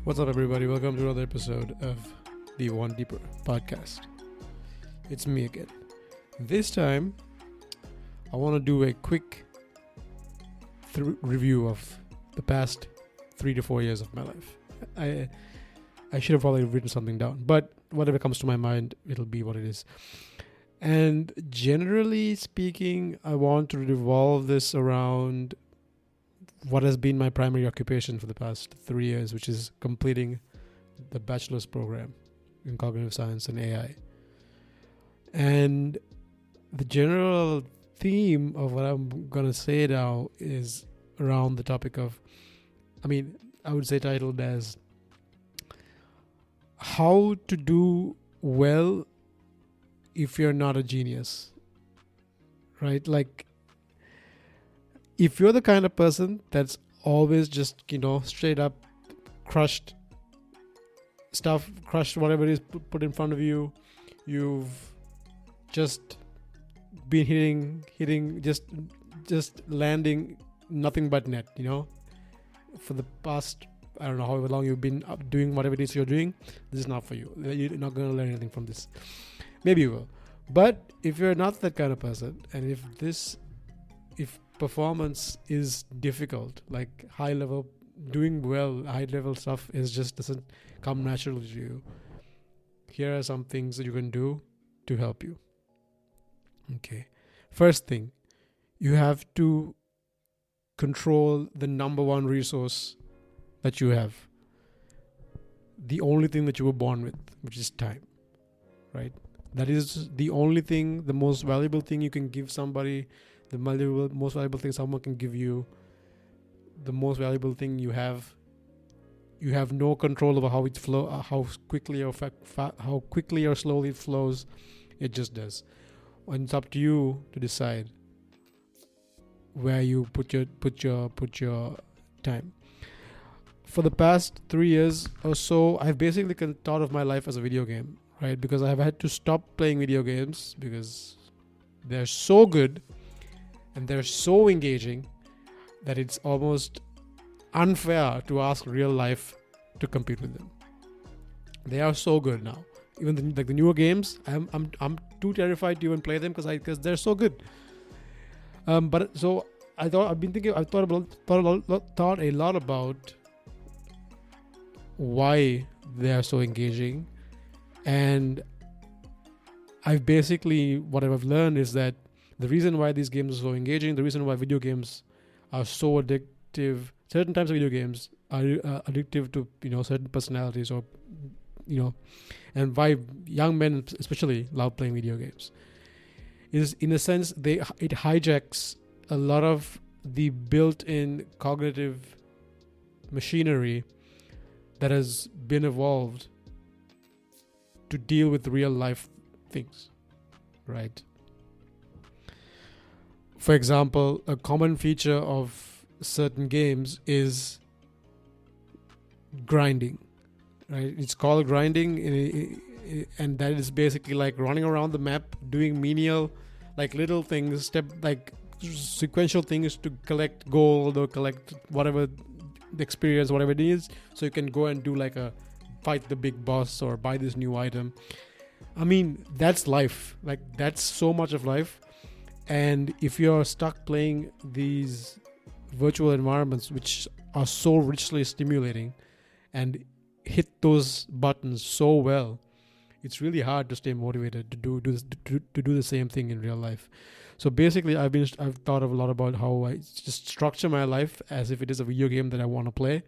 What's up, everybody? Welcome to another episode of the One Deeper podcast. It's me again. This time, I want to do a quick review of the past 3 to 4 years of my life. I should have probably written something down, but whatever comes to my mind, it'll be what it is. And generally speaking, I want to revolve this around what has been my primary occupation for the past 3 years, which is completing the bachelor's program in cognitive science and AI. And the general theme of what I'm going to say now is around the topic of, I would say titled as how to do well if you're not a genius, right? Like, if you're the kind of person that's always just, straight up crushed whatever it is put in front of you, you've just been hitting, just landing nothing but net, for the past, I don't know however long you've been doing whatever it is you're doing, this is not for you. You're not going to learn anything from this. Maybe you will. But if you're not that kind of person, and if performance is difficult, like high level stuff doesn't come naturally to you, here are some things that you can do to help you. Okay. First thing, you have to control the number one resource that you have. The only thing that you were born with, which is time, right? That is the only thing, the most valuable thing you can give somebody, the most valuable thing someone can give you, the most valuable thing you have. You have no control over how it flows, how quickly or slowly it flows. It just does. And it's up to you to decide where you put your time. For the past 3 years or so, I've basically thought of my life as a video game, right? Because I've had to stop playing video games because they're so good and they're so engaging that it's almost unfair to ask real life to compete with them. They are so good now. Even the newer games, I'm too terrified to even play them because they're so good. But so I thought a lot about why they are so engaging, and I've basically, what I've learned is that the reason why these games are so engaging, the reason why video games are so addictive, certain types of video games are addictive to certain personalities, or and why young men especially love playing video games, is in a sense it hijacks a lot of the built-in cognitive machinery that has been evolved to deal with real life things, right? For example, a common feature of certain games is grinding, right? It's called grinding, and that is basically like running around the map, doing menial, like little things, sequential things to collect gold or collect whatever the experience, whatever it is, so you can go and do like a fight the big boss or buy this new item. That's life. Like, that's so much of life. And if you're stuck playing these virtual environments, which are so richly stimulating and hit those buttons so well, it's really hard to stay motivated to do the same thing in real life. So basically, I've thought of a lot about how I just structure my life as if it is a video game that I want to play,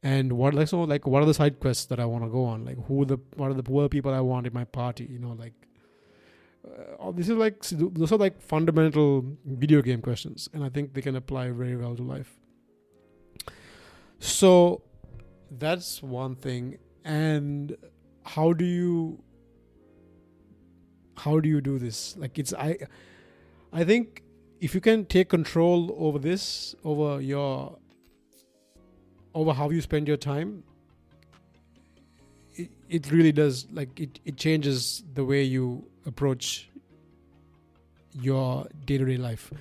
and what are the side quests that I want to go on, like what are the poor people I want in my party, those are like fundamental video game questions, and I think they can apply very well to life. So that's one thing. And how do you do this? Like, I think if you can take control over this, over how you spend your time, it really does, like, it changes the way you approach your day-to-day life.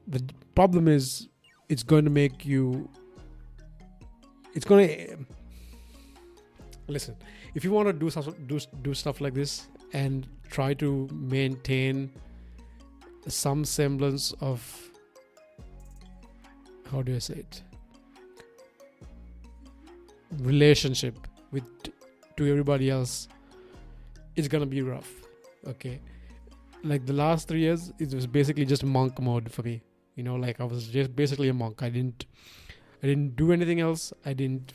The problem is it's going to listen, if you want to do stuff like this and try to maintain some semblance of, how do I say it, relationship with to everybody else, it's gonna be rough. Okay, like the last 3 years, it was basically just monk mode for me. Like I was just basically a monk. I didn't do anything else. I didn't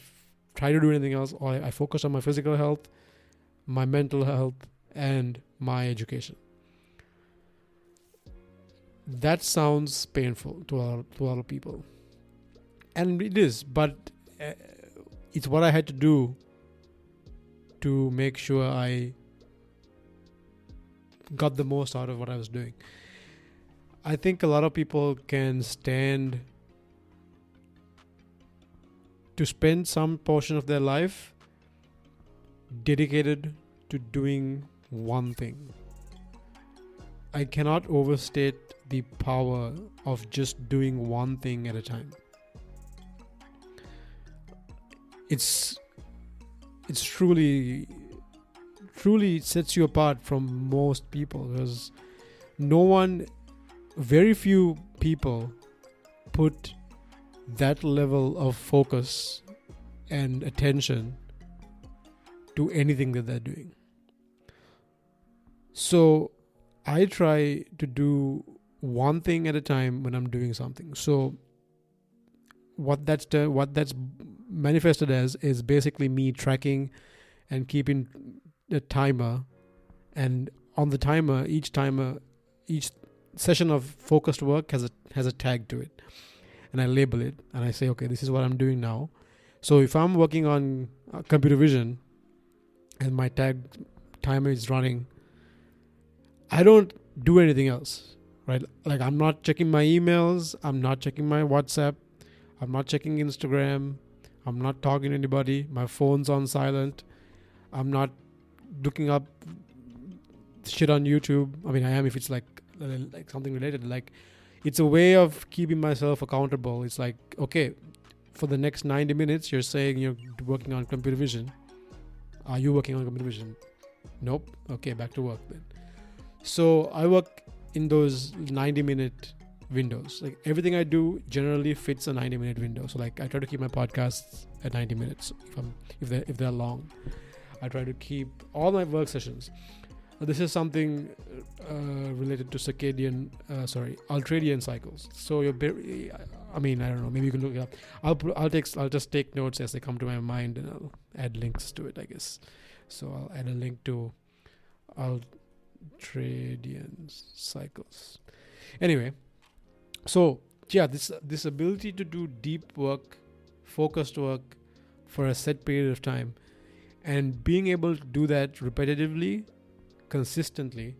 try to do anything else. I focused on my physical health, my mental health, and my education. That sounds painful to a lot of people, and it is. But it's what I had to do to make sure I got the most out of what I was doing. I think a lot of people can stand to spend some portion of their life dedicated to doing one thing. I cannot overstate the power of just doing one thing at a time. It's truly sets you apart from most people, because very few people put that level of focus and attention to anything that they're doing. So I try to do one thing at a time when I'm doing something. So what that's manifested as is basically me tracking and keeping a timer, and on the timer, each session of focused work has a tag to it, and I label it and I say, okay, this is what I'm doing now. So if I'm working on computer vision and my timer is running, I don't do anything else, right? Like I'm not checking my emails, I'm not checking my WhatsApp, I'm not checking Instagram, I'm not talking to anybody, my phone's on silent, I'm not looking up shit on YouTube. I mean, I am if it's like something related. Like, it's a way of keeping myself accountable. It's like, okay, for the next 90 minutes, you're saying you're working on computer vision. Are you working on computer vision? Nope. Okay, back to work then. So I work in those 90-minute windows. Like everything I do generally fits a 90-minute window. So like I try to keep my podcasts at 90 minutes if they're long. I try to keep all my work sessions. This is something related to Ultradian cycles. So I don't know. Maybe you can look it up. I'll just take notes as they come to my mind, and I'll add links to it, I guess. So I'll add a link to Ultradian cycles. Anyway, so yeah, this ability to do deep work, focused work for a set period of time, and being able to do that repetitively, consistently,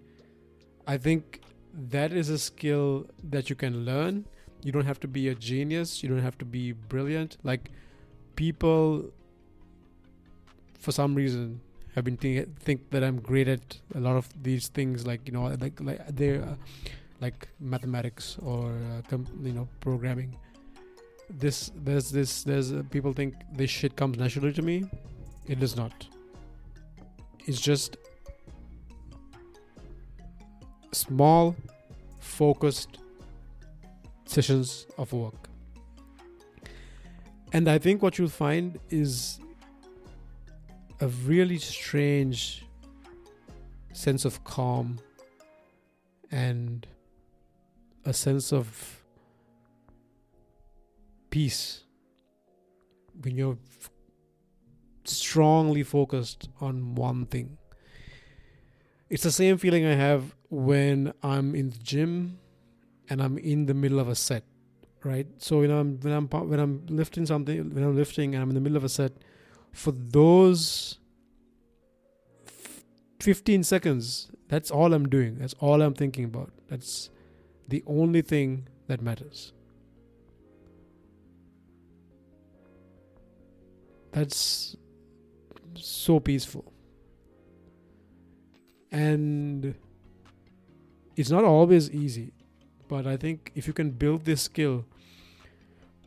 I think that is a skill that you can learn. You don't have to be a genius. You don't have to be brilliant. Like, people, for some reason, have been think that I'm great at a lot of these things, like they're like mathematics or programming. There's people think this shit comes naturally to me. It does not. It's just small, focused sessions of work. And I think what you'll find is a really strange sense of calm and a sense of peace when you're strongly focused on one thing. It's the same feeling I have when I'm in the gym and I'm in the middle of a set, right? So when I'm lifting something, when I'm lifting and I'm in the middle of a set, for those 15 seconds, that's all I'm doing. That's all I'm thinking about. That's the only thing that matters. That's so peaceful. And it's not always easy, but I think if you can build this skill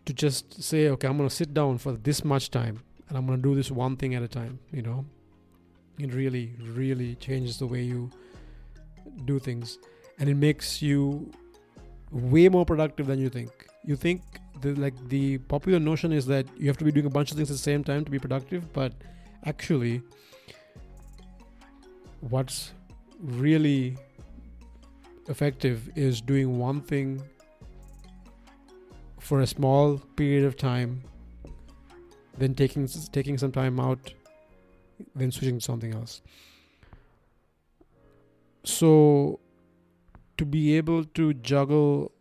to just say, okay, I'm going to sit down for this much time, and I'm going to do this one thing at a time, it really, really changes the way you do things, and it makes you way more productive than you think. You think the popular notion is that you have to be doing a bunch of things at the same time to be productive, but actually what's really effective is doing one thing for a small period of time, then taking some time out, then switching to something else. So to be able to juggle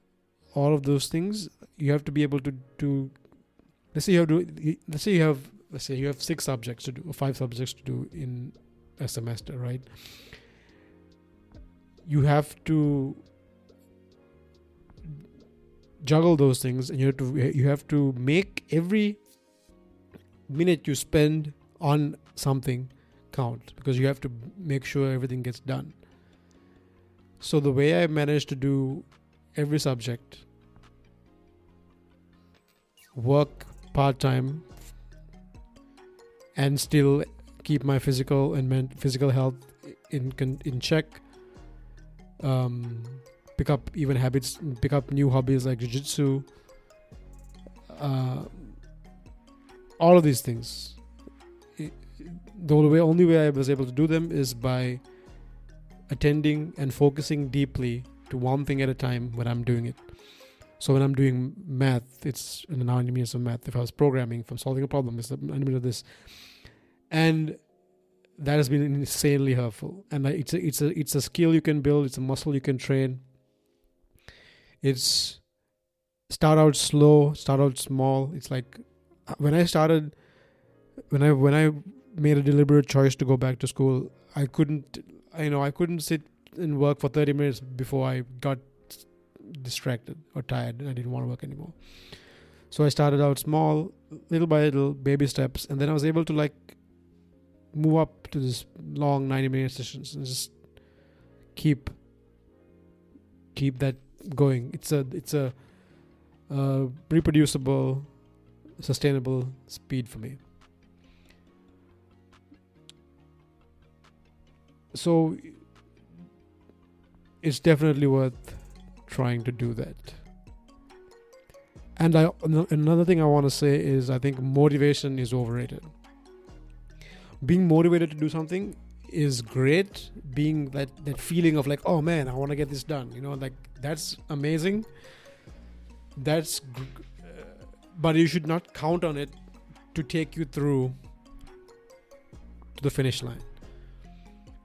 all of those things, you have to be able to let's say you have 6 subjects to do, or 5 subjects to do in a semester, right? You have to juggle those things, and you have to make every minute you spend on something count, because you have to make sure everything gets done. So the way I managed to do every subject, work part-time, and still keep my physical and physical health in check, pick up even habits, pick up new hobbies like jiu-jitsu, all of these things. The only way I was able to do them is by attending and focusing deeply to one thing at a time when I'm doing it. So when I'm doing math, it's 90 minutes of math. If I was programming, if I'm solving a problem, it's 90 minutes of this. And that has been insanely helpful. And it's a skill you can build. It's a muscle you can train. It's start out slow, start out small. It's like when I made a deliberate choice to go back to school, I couldn't sit and work for 30 minutes before I got distracted or tired and I didn't want to work anymore. So I started out small, little by little, baby steps, and then I was able to move up to this long 90-minute sessions and just keep that going. It's a reproducible, sustainable speed for me. So it's definitely worth trying to do that. And another thing I want to say is I think motivation is overrated. Being motivated to do something is great. Being that feeling of oh man, I want to get this done. That's amazing. But you should not count on it to take you through to the finish line.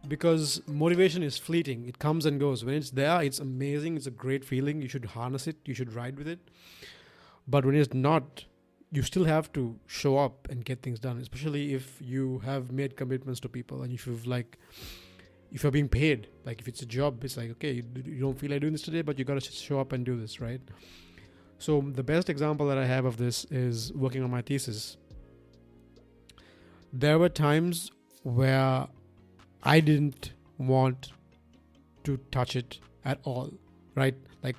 Because motivation is fleeting. It comes and goes. When it's there, it's amazing. It's a great feeling. You should harness it. You should ride with it. But when it's not, you still have to show up and get things done, especially if you have made commitments to people and if you're being paid. If it's a job, it's okay, you don't feel like doing this today, but you got to show up and do this, right? So the best example that I have of this is working on my thesis. There were times where I didn't want to touch it at all, right? I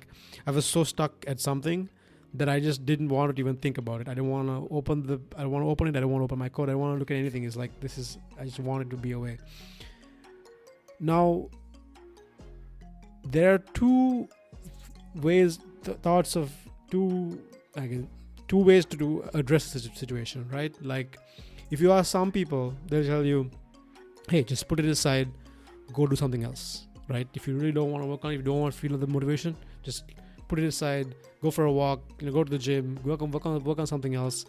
was so stuck at something that I just didn't want to even think about it. I don't want to open it. I don't want to open my code. I don't want to look at anything. It's I just wanted to be away. Now, there are two ways, two ways to address this situation, right? If you ask some people, they'll tell you, hey, just put it aside, go do something else, right? If you really don't want to work on it, if you don't want to feel the motivation, just put it aside, go for a walk, go to the gym, work on something else,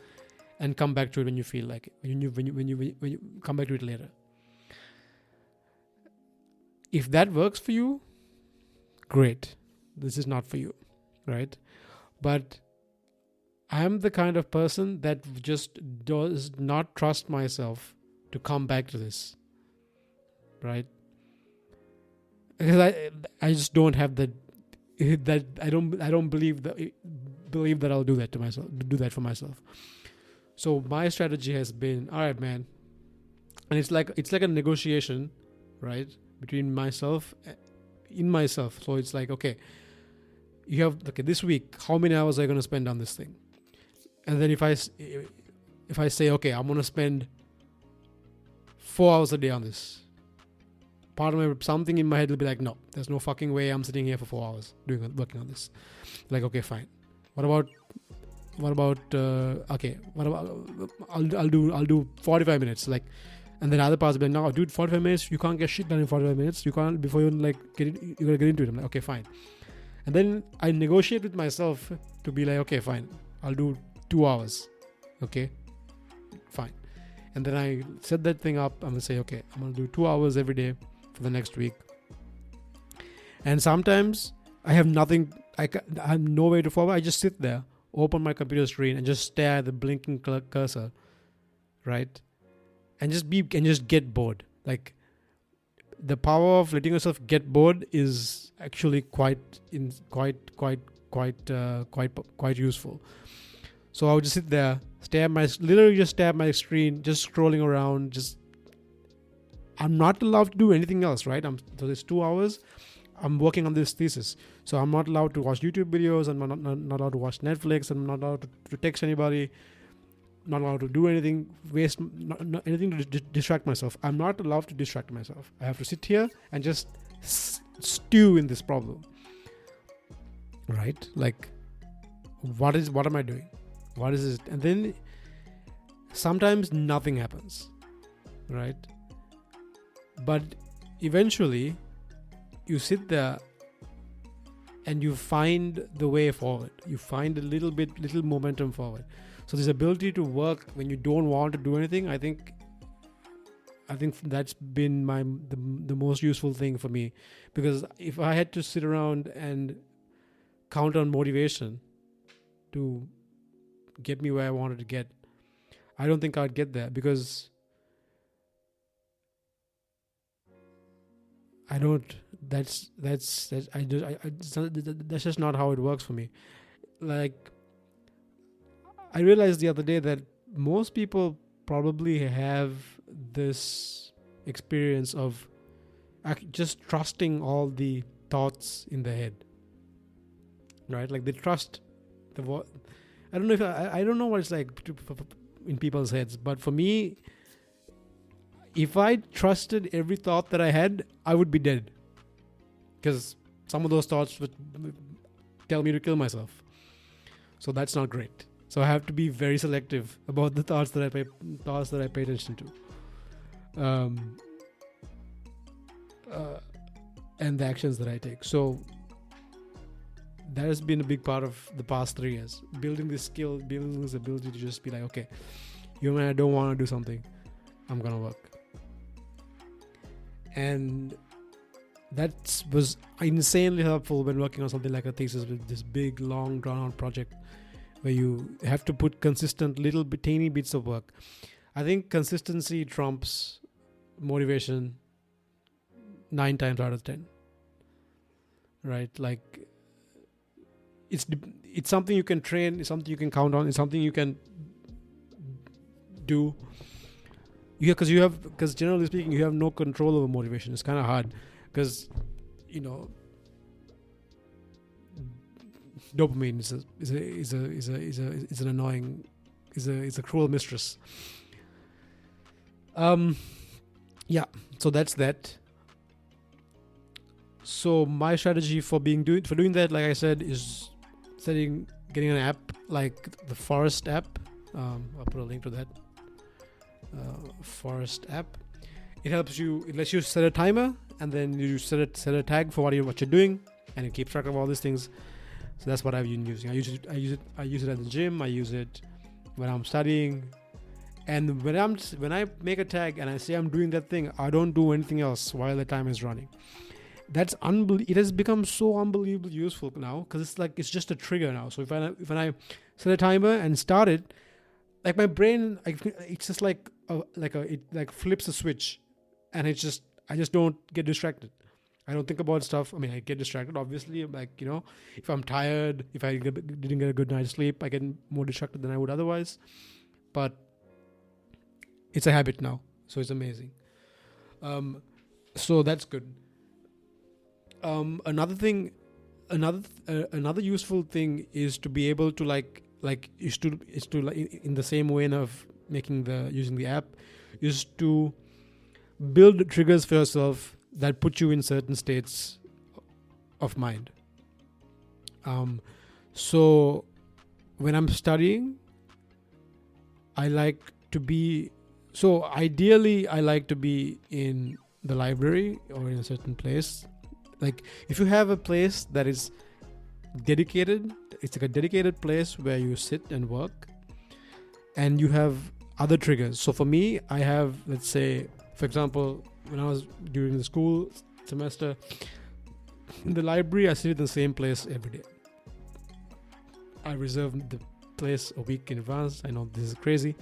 and come back to it when you feel like it. When you come back to it later. If that works for you, great. This is not for you, right? But I'm the kind of person that just does not trust myself to come back to this, right? Because I just don't have that I don't believe that I'll do that to myself, do that for myself. So my strategy has been, all right, man, and it's like a negotiation, right, between myself. So it's okay, this week, how many hours are you going to spend on this thing? And then if if I say, okay, I'm going to spend 4 hours a day on this, something in my head will be like, no, there's no fucking way I'm sitting here for 4 hours working on this. Like, okay, fine. What about I'll do 45 minutes. Like, and then other parts will be like, no, dude, 45 minutes, you can't get shit done in 45 minutes. You can't, before you like you gotta get into it. I'm like, okay, fine. And then I negotiate with myself to be like, okay, fine, I'll do 2 hours. Okay, fine. And then I set that thing up. I'm gonna say, okay, I'm gonna do 2 hours every day for the next week. And sometimes I have nothing, I have no way to follow. I just sit there, open my computer screen, and just stare at the blinking cursor, right? And just get bored. Like, the power of letting yourself get bored is actually quite useful. So I would just sit there, literally just stare at my screen, just scrolling around. I'm not allowed to do anything else, right? So there's 2 hours. I'm working on this thesis, so I'm not allowed to watch YouTube videos. I'm not allowed to watch Netflix. I'm not allowed to text anybody. Not allowed to do anything, not anything to distract myself. I'm not allowed to distract myself. I have to sit here and just stew in this problem, right? Like, what am I doing? What is it? And then sometimes nothing happens, right? But eventually you sit there and you find the way forward. You find a little momentum forward. So this ability to work when you don't want to do anything, I think that's been the most useful thing for me. Because if I had to sit around and count on motivation to get me where I wanted to get, I don't think I'd get there, because I don't. That's just not how it works for me. Like, I realized the other day that most people probably have this experience of just trusting all the thoughts in their head, right? Like, they trust I don't know I don't know what it's like in people's heads, but for me, if I trusted every thought that I had, I would be dead, because some of those thoughts would tell me to kill myself. So that's not great. So I have to be very selective about the thoughts that I pay attention to, and the actions that I take. So that has been a big part of the past 3 years, building this skill, building this ability to just be like, okay, even when I don't want to do something, I'm gonna work. And that was insanely helpful when working on something like a thesis with this big, long, drawn-out project, where you have to put consistent tiny bits of work. I think consistency trumps motivation 9 times out of 10. Right? Like, it's something you can train, it's something you can count on, it's something you can do. Because generally speaking, you have no control over motivation. It's kind of hard, because dopamine is a cruel mistress. Yeah. So that's that. So my strategy for doing that, like I said, is getting an app like the Forest app. I'll put a link to that. Forest app. It lets you set a timer, and then you set a tag for what you're doing, and it keeps track of all these things. So that's what I've been using. I use it at the gym. I use it when I'm studying, and when I make a tag and I say I'm doing that thing, I don't do anything else while the time is running. That's it has become so unbelievably useful now, because it's just a trigger now. So if I set a timer and start it, like, my brain, it's just it flips a switch, and I just don't get distracted. I don't think about stuff. I mean, I get distracted, obviously. Like, if I'm tired, if I didn't get a good night's sleep, I get more distracted than I would otherwise. But it's a habit now, so it's amazing. So that's good. Another useful thing is to be able to in the same vein of using the app is to build triggers for yourself that put you in certain states of mind. So when I'm studying, ideally I like to be in the library or in a certain place. Like if you have a place that is dedicated, it's like a dedicated place where you sit and work, and you have other triggers. So for me, I have, let's say, for example, when I was during the school semester in the library, I sit in the same place every day. I reserve the place a week in advance. I know this is crazy,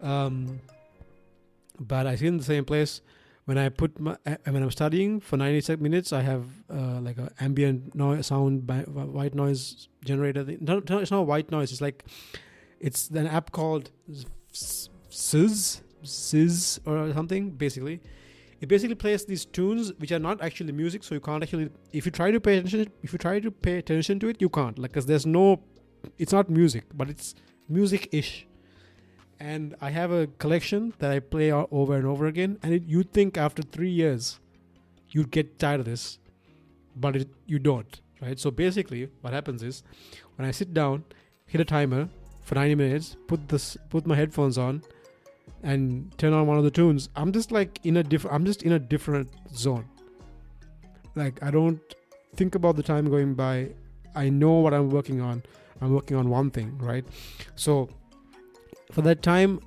but I sit in the same place. When I'm studying for 90 minutes, I have like an ambient noise, sound, white noise generator. No, it's not white noise. It's an app called Sizz or something. Basically, it basically plays these tunes which are not actually music. So you can't actually, if you try to pay attention to it, you can't. Like, cause it's not music, but it's music-ish. And I have a collection that I play over and over again. And you'd think after 3 years, you'd get tired of this. But you don't, right? So basically, what happens is, when I sit down, hit a timer for 90 minutes, put my headphones on, and turn on one of the tunes, I'm just in a different zone. Like, I don't think about the time going by. I know what I'm working on. I'm working on one thing, right? So for that time,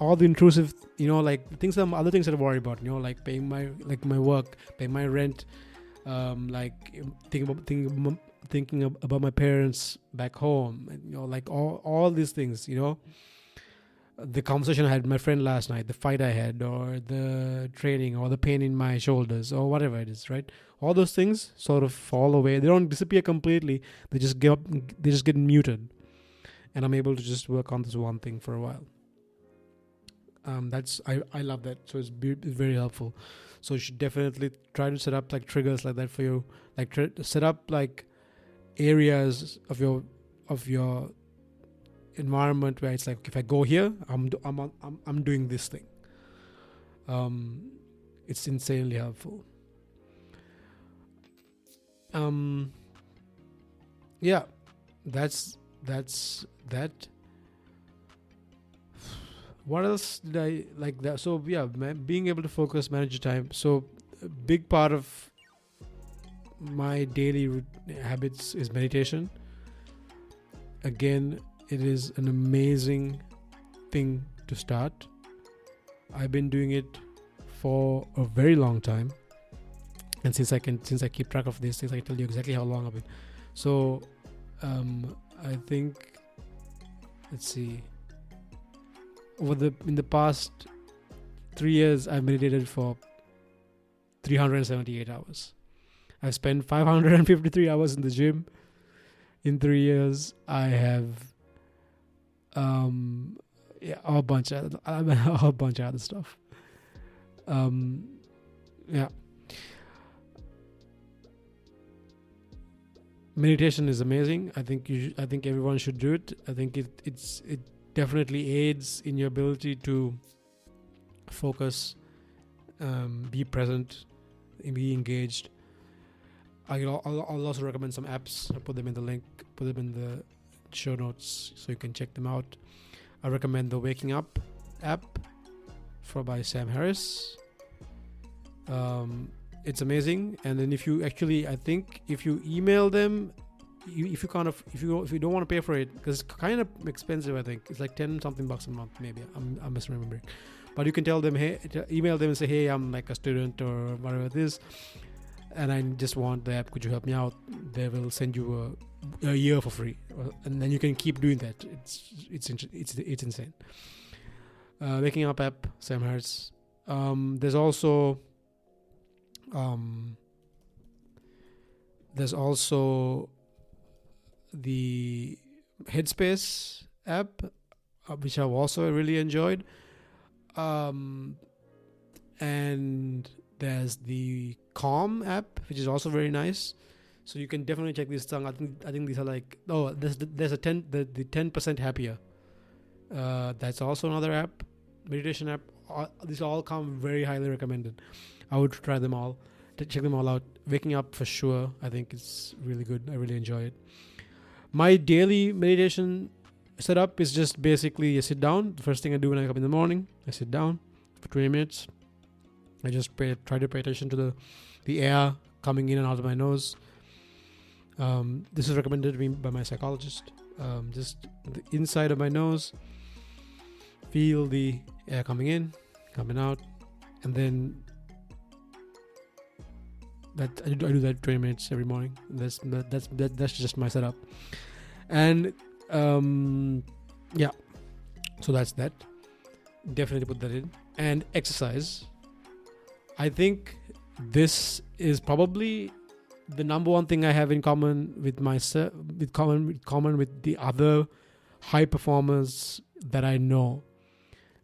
all the intrusive, like other things that I worry about, like paying my work, paying my rent, thinking about my parents back home, and, like all these things, the conversation I had with my friend last night, the fight I had, or the training, or the pain in my shoulders, or whatever it is, right? All those things sort of fall away. They don't disappear completely. They just get muted. And I'm able to just work on this one thing for a while. I love that. So it's very helpful. So you should definitely try to set up like triggers like that for you. Like set up like areas of your environment where it's like, if I go here, I'm doing this thing. It's insanely helpful. Yeah, that's that. What else did I like that? So yeah, being able to focus, manage your time. So a big part of my daily habits is meditation. Again, it is an amazing thing to start. I've been doing it for a very long time, and since I keep track of these things, I can tell you exactly how long I've been. So I think, let's see, in the past 3 years, I've meditated for 378 hours. I've spent 553 hours in the gym. In 3 years, I have a bunch of other stuff. Yeah. Meditation is amazing. I think everyone should do it. I think it definitely aids in your ability to focus, be present, be engaged. I'll also recommend some apps. I'll put them in the link, put them in the show notes so you can check them out. I recommend the Waking Up app by Sam Harris. It's amazing. And then if you email them, if you don't want to pay for it, because it's kind of expensive, I think it's like 10 something bucks a month, maybe I'm misremembering, but you can tell them, email them and say, hey, I'm like a student or whatever it is, and I just want the app, could you help me out? They will send you a year for free, and then you can keep doing that. It's insane. Waking Up app, Sam Harris. There's also the Headspace app, which I've also really enjoyed. And there's the Calm app, which is also very nice. So you can definitely check this out. I think these are like, there's the 10% happier That's also another app, meditation app. These all come very highly recommended. I would try them all, check them all out. Waking up for sure. I think it's really good. I really enjoy it. My daily meditation setup is just basically I sit down. The first thing I do when I wake up in the morning, I sit down for 20 minutes. I just try to pay attention to the air coming in and out of my nose. This is recommended to me by my psychologist. Just the inside of my nose, feel the air coming in, coming out, and then that I do that 20 minutes every morning. That's just my setup. And yeah, so that's that. Definitely put that in. And exercise. I think this is probably the number one thing I have in common with myself, with the other high performers that I know.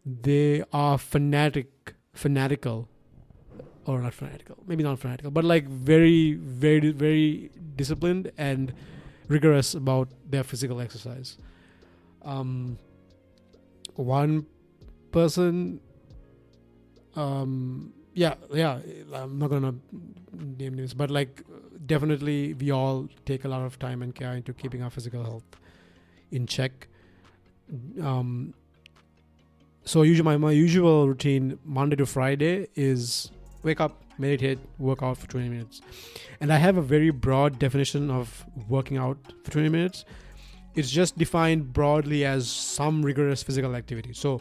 They are fanatical, or not fanatical, maybe not fanatical, but like very, very, very disciplined and rigorous about their physical exercise. One person, yeah, I'm not gonna name names, but like definitely we all take a lot of time and care into keeping our physical health in check. So usually my usual routine Monday to Friday is wake up, meditate, work out for 20 minutes. And I have a very broad definition of working out for 20 minutes. It's just defined broadly as some rigorous physical activity. So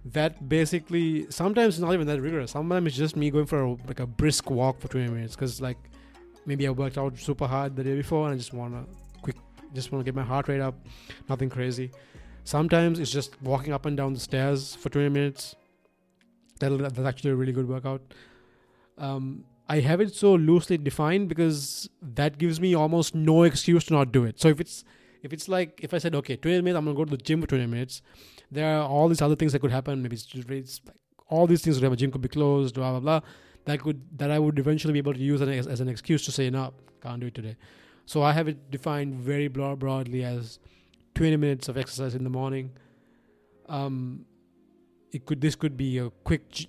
that basically, sometimes it's not even that rigorous. Sometimes it's just me going for a brisk walk for 20 minutes because like maybe I worked out super hard the day before and I just want to get my heart rate up. Nothing crazy. Sometimes it's just walking up and down the stairs for 20 minutes. That's actually a really good workout. I have it so loosely defined because that gives me almost no excuse to not do it. So if it's like, if I said, okay, 20 minutes, I'm going to go to the gym for 20 minutes. There are all these other things that could happen. Maybe it's like all these things would happen. Gym could be closed, blah, blah, blah. That I would eventually be able to use as an excuse to say, no, can't do it today. So I have it defined very broadly as 20 minutes of exercise in the morning. This could be a quick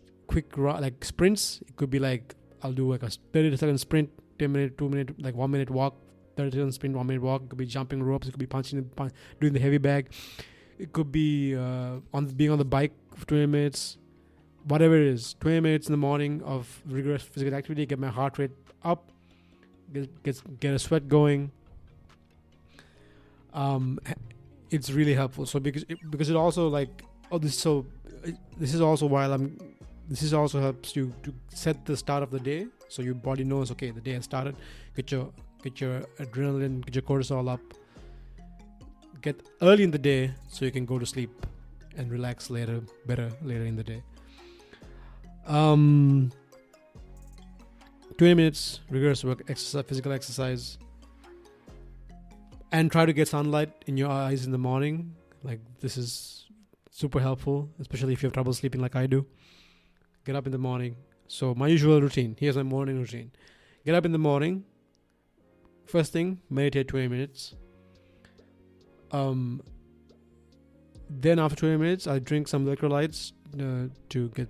like sprints. It could be like I'll do like a 30-second sprint, 10 minute, 2 minute, like 1 minute walk, 30-second sprint, 1 minute walk. It could be jumping ropes. It could be doing the heavy bag. It could be being on the bike for 20 minutes. Whatever it is, 20 minutes in the morning of rigorous physical activity, get my heart rate up, get a sweat going. It's really helpful. So because it also like this also helps you to set the start of the day, so your body knows, okay, the day has started. Get your adrenaline, get your cortisol up. Get early in the day so you can go to sleep and relax better later in the day. 20 minutes rigorous work, exercise, physical exercise, and try to get sunlight in your eyes in the morning. Like this is super helpful, especially if you have trouble sleeping like I do. Get up in the morning. So my usual routine, here's my morning routine. Get up in the morning. First thing, meditate 20 minutes. Then after 20 minutes, I drink some electrolytes to get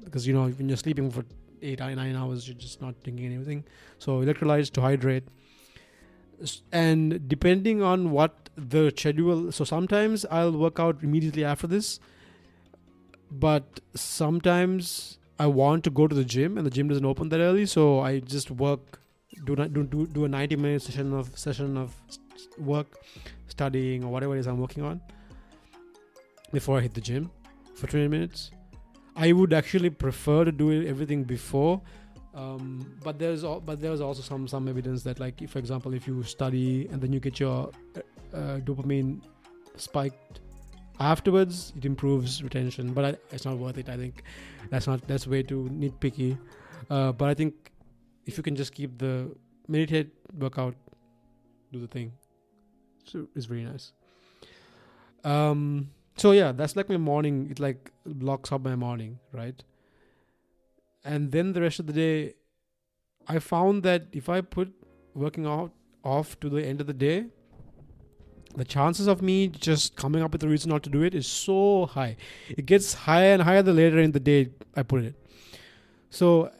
because when you're sleeping for 8-9 hours, you're just not drinking anything. So electrolytes to hydrate. And depending on what the schedule, so sometimes I'll work out immediately after this, but sometimes I want to go to the gym and the gym doesn't open that early, so I just do a 90-minute session of work, studying or whatever it is I'm working on before I hit the gym for 20 minutes. I would actually prefer to do everything before. But there's also some evidence that, like, for example, if you study and then you get your dopamine spiked afterwards, it improves retention. But it's not worth it. I think that's way too nitpicky. But I think if you can just keep the meditate, workout, do the thing, so it's really nice. So yeah, that's like my morning. It like blocks up my morning, right? And then the rest of the day, I found that if I put working out off to the end of the day, the chances of me just coming up with a reason not to do it is so high. It gets higher and higher the later in the day I put it. So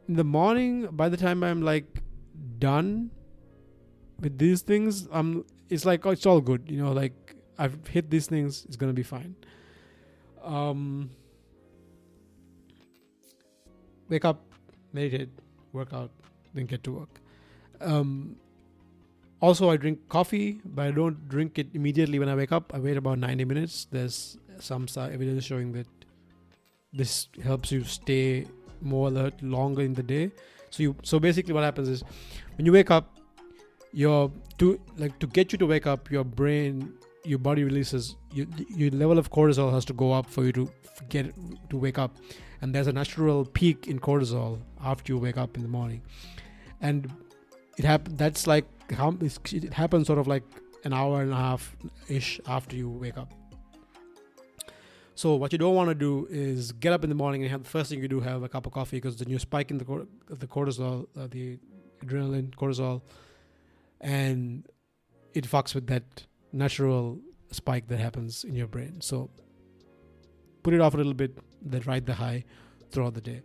in the morning, by the time I'm like done with these things, it's like, oh, it's all good, like I've hit these things, it's gonna be fine. Wake up, meditate, work out, then get to work. Also, I drink coffee, but I don't drink it immediately when I wake up. I wait about 90 minutes. There's some evidence showing that this helps you stay more alert longer in the day. So basically what happens is when you wake up, to get you to wake up, your body releases, your level of cortisol has to go up for you to get to wake up. And there's a natural peak in cortisol after you wake up in the morning. And it happens sort of like an hour and a half ish after you wake up. So what you don't want to do is get up in the morning and have the first thing you do have a cup of coffee, because then you spike in the cortisol, the adrenaline, cortisol, and it fucks with that natural spike that happens in your brain. So put it off a little bit, then ride the high throughout the day.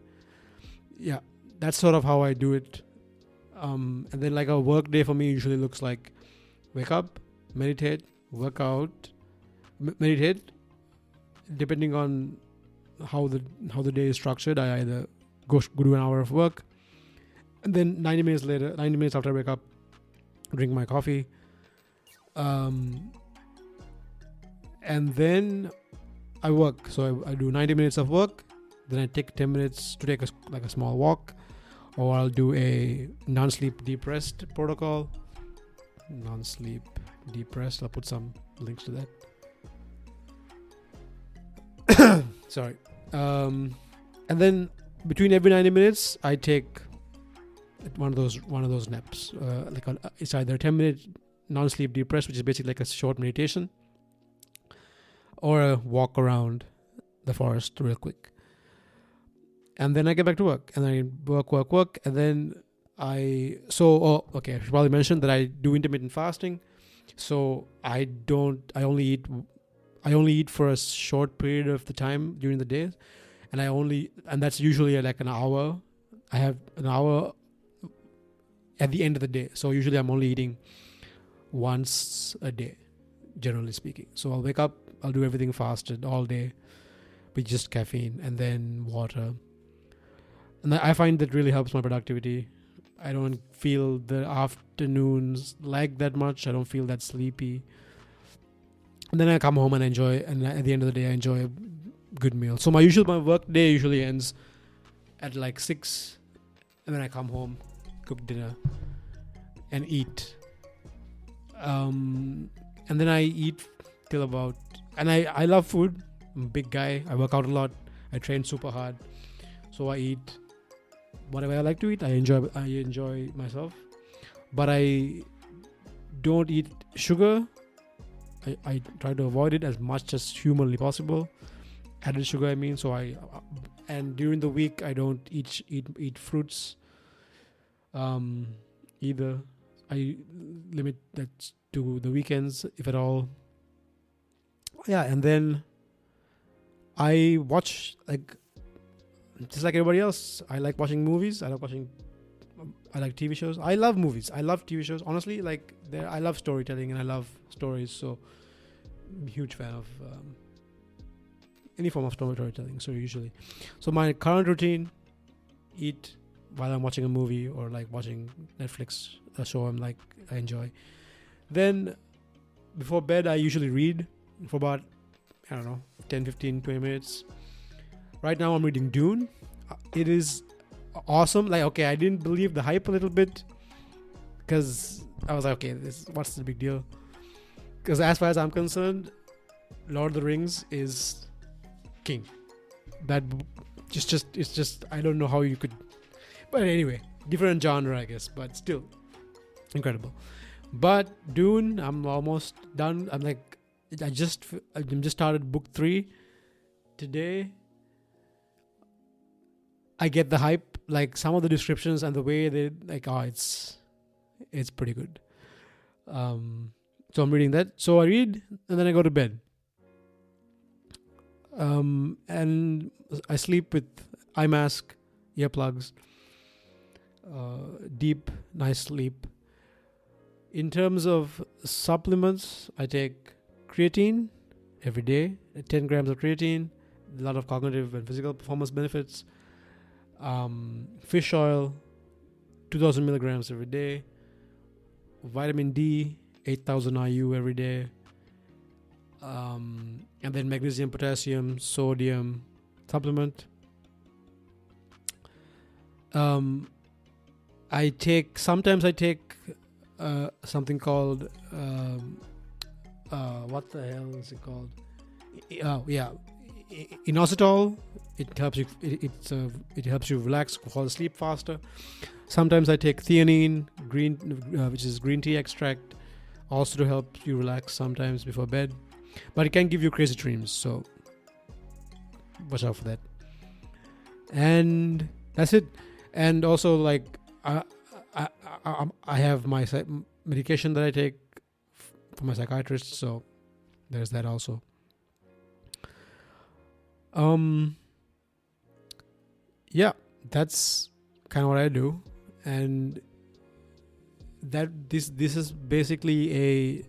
Yeah, that's sort of how I do it. And then like a work day for me usually looks like wake up, meditate, work out, meditate. Depending on how the day is structured, I either go do an hour of work, and then 90 minutes after I wake up, drink my coffee, and then I work. So I do 90 minutes of work, then I take 10 minutes to take a small walk, or I'll do a non-sleep deep rest protocol. Non-sleep deep rest. I'll put some links to that. Sorry. And then between every 90 minutes, I take one of those naps. It's either a 10-minute non-sleep deep rest, which is basically like a short meditation, or a walk around the forest real quick. And then I get back to work, and I work, and then I should probably mention that I do intermittent fasting. So I only eat for a short period of the time during the day, and that's usually like an hour. I have an hour at the end of the day. So usually I'm only eating once a day, generally speaking. So I'll wake up, I'll do everything fasted all day with just caffeine and then water. And I find that really helps my productivity. I don't feel the afternoons lag that much. I don't feel that sleepy. And then I come home and enjoy, and at the end of the day, I enjoy a good meal. So my work day usually ends at like 6, and then I come home, cook dinner, and eat. And then I eat till about, and I love food. I'm a big guy. I work out a lot. I train super hard. So I eat whatever I like to eat. I enjoy myself, but I don't eat sugar. I try to avoid it as much as humanly possible. Added sugar, I mean. So and during the week I don't eat fruits. Either. I limit that to the weekends, if at all. Yeah, and then I watch just like everybody else. I like watching movies. I like TV shows. I love movies. I love TV shows. Honestly, I love storytelling and I love stories. So I'm a huge fan of any form of storytelling. So my current routine: eat while I'm watching a movie or like watching Netflix, a show I enjoy. Then before bed, I usually read for about 10, 15, 20 minutes. Right now I'm reading Dune. It is awesome. I didn't believe the hype a little bit, because I was like, okay, what's the big deal? Because as far as I'm concerned, Lord of the Rings is king. That it's just I don't know how you could, but anyway, different genre, I guess, but still incredible. But Dune, I'm almost done. I just started book 3 today. I get the hype, like some of the descriptions and the way they it's pretty good. So I'm reading that. So I read and then I go to bed. And I sleep with eye mask, earplugs, deep, nice sleep. In terms of supplements, I take creatine every day, 10 grams of creatine, a lot of cognitive and physical performance benefits. Fish oil, 2000 milligrams every day. Vitamin D, 8000 IU every day. And then magnesium, potassium, sodium supplement. Sometimes I take something called what the hell is it called? Inositol. It helps you. It helps you relax, fall asleep faster. Sometimes I take theanine, which is green tea extract, also to help you relax sometimes before bed. But it can give you crazy dreams, so watch out for that. And that's it. And also, like, I have my medication that I take for my psychiatrist, so there's that also. Yeah, that's kind of what I do, and that this is basically a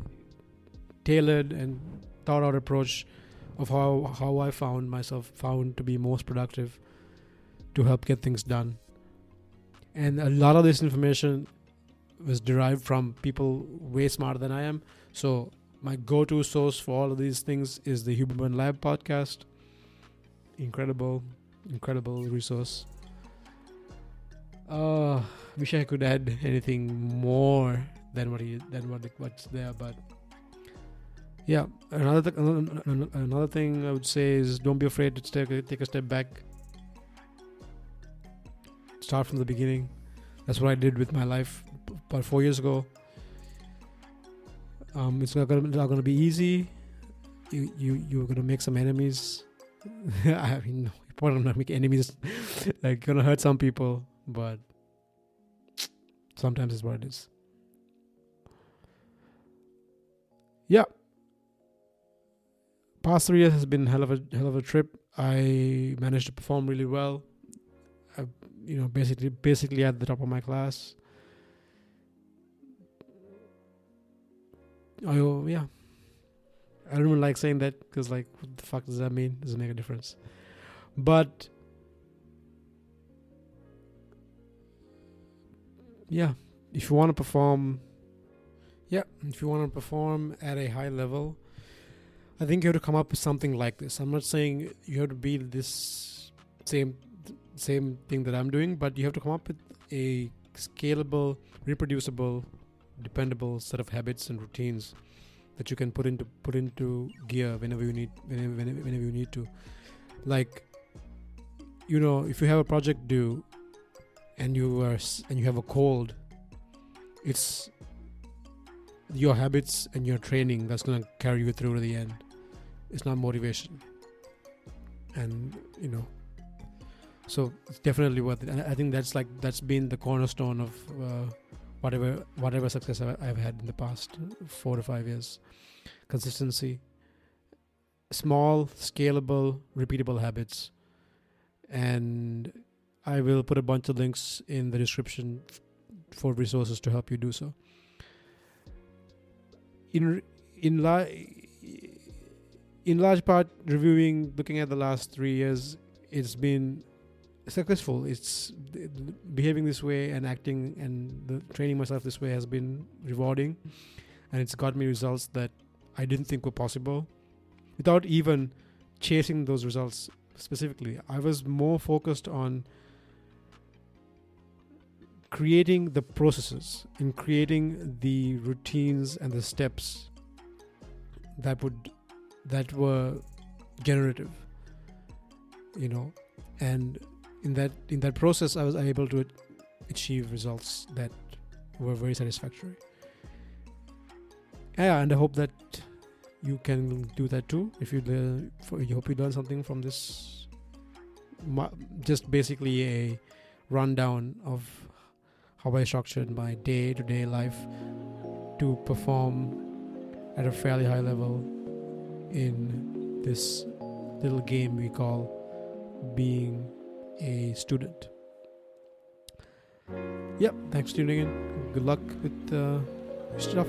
tailored and thought out approach of how I found to be most productive to help get things done. And a lot of this information was derived from people way smarter than I am. So my go-to source for all of these things is the Huberman Lab podcast. Incredible resource. Wish I could add anything more than what's there, but yeah. Another thing I would say is don't be afraid to take a step back. Start from the beginning. That's what I did with my life about 4 years ago. It's not gonna be easy. You're gonna make some enemies. I mean, you're probably not make enemies. Like, gonna hurt some people, but sometimes it's what it is. Yeah. Past 3 years has been hell of a trip. I managed to perform really well. Basically at the top of my class. I don't even like saying that because, like, what the fuck does that mean? Doesn't make a difference. But yeah, if you want to perform at a high level, I think you have to come up with something like this. I'm not saying you have to be this same thing that I'm doing, but you have to come up with a scalable, reproducible, dependable set of habits and routines that you can put into gear whenever you need to. Like, if you have a project due and you have a cold, it's your habits and your training that's going to carry you through to the end. It's not motivation. And so it's definitely worth it. And I think that's been the cornerstone of whatever success I've had in the past 4 to 5 years. Consistency, small, scalable, repeatable habits. And I will put a bunch of links in the description for resources to help you do so. In large part, looking at the last 3 years, it's been successful. It's behaving this way and acting and training myself this way has been rewarding, and it's got me results that I didn't think were possible without even chasing those results specifically. I was more focused on creating the processes and creating the routines and the steps that were generative, and in that process I was able to achieve results that were very satisfactory. And I hope that you can do that too. If you hope you learn something from this, just basically a rundown of how I structured my day-to-day life to perform at a fairly high level in this little game we call being a student. Yep, thanks for tuning in. Good luck with your stuff.